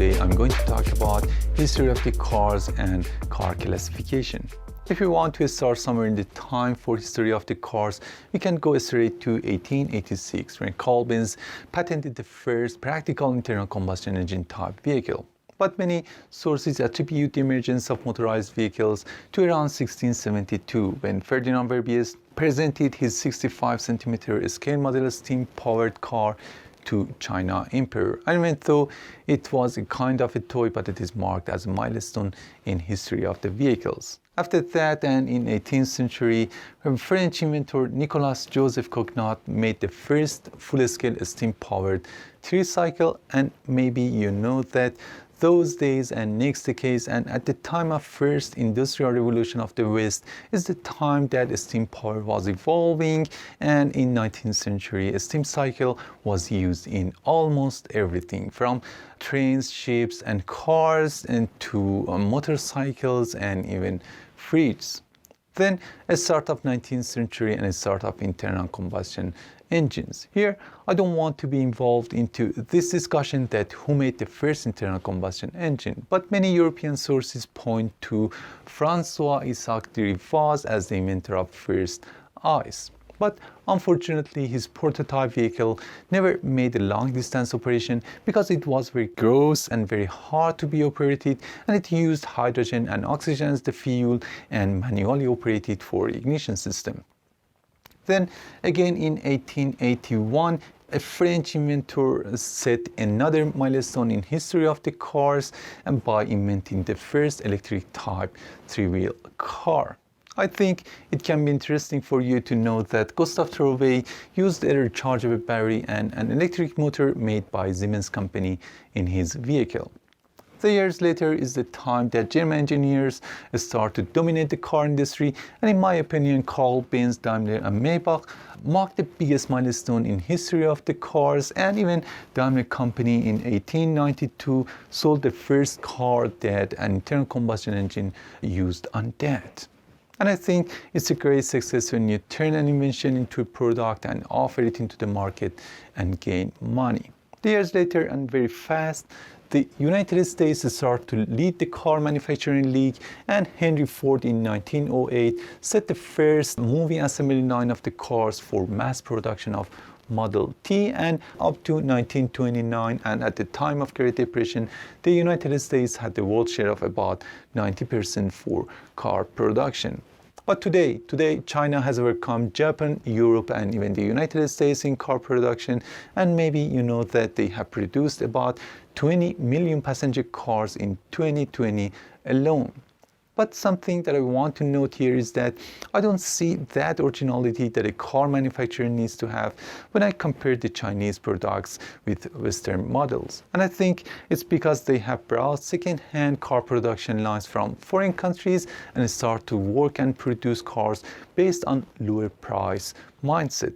today I'm going to talk about history of the cars and car classification. If you want to start somewhere in the time for history of the cars, we can go straight to 1886 when Carl Benz patented the first practical internal combustion engine type vehicle. But many sources attribute the emergence of motorized vehicles to around 1672 when Ferdinand Verbies presented his 65 centimeter scale model steam-powered car to China Emperor. And even though it was a kind of a toy, but it is marked as a milestone in history of the vehicles. After that, and in 18th century, French inventor Nicolas Joseph Cognat made the first full-scale steam-powered tricycle, and maybe you know that those days and next decades and at the time of first industrial revolution of the West is the time that steam power was evolving, and in 19th century a steam cycle was used in almost everything from trains, ships and cars and to motorcycles and even fridges. Then a start of 19th century and a start of internal combustion engines. Here, I don't want to be involved into this discussion that who made the first internal combustion engine, but many European sources point to François-Isaac de Rivaz as the inventor of first ICE. But unfortunately, his prototype vehicle never made a long-distance operation because it was very gross and very hard to be operated, and it used hydrogen and oxygen as the fuel and manually operated for ignition system. Then again in 1881, a French inventor set another milestone in history of the cars and by inventing the first electric type three-wheel car. I think it can be interesting for you to know that Gustave Trouvé used a rechargeable battery and an electric motor made by Siemens company in his vehicle. The years later is the time that German engineers start to dominate the car industry, and in my opinion, Carl Benz, Daimler and Maybach marked the biggest milestone in history of the cars, and even Daimler company in 1892 sold the first car that an internal combustion engine used on that. And I think it's a great success when you turn an invention into a product and offer it into the market and gain money. The years later and very fast, the United States started to lead the car manufacturing league, and Henry Ford in 1908 set the first moving assembly line of the cars for mass production of Model T, and up to 1929 and at the time of Great Depression, the United States had the world share of about 90% for car production. But today, China has overcome Japan, Europe, and even the United States in car production, and maybe you know that they have produced about 20 million passenger cars in 2020 alone. But something that I want to note here is that I don't see that originality that a car manufacturer needs to have when I compare the Chinese products with Western models. And I think it's because they have brought second-hand car production lines from foreign countries and start to work and produce cars based on lower price mindset.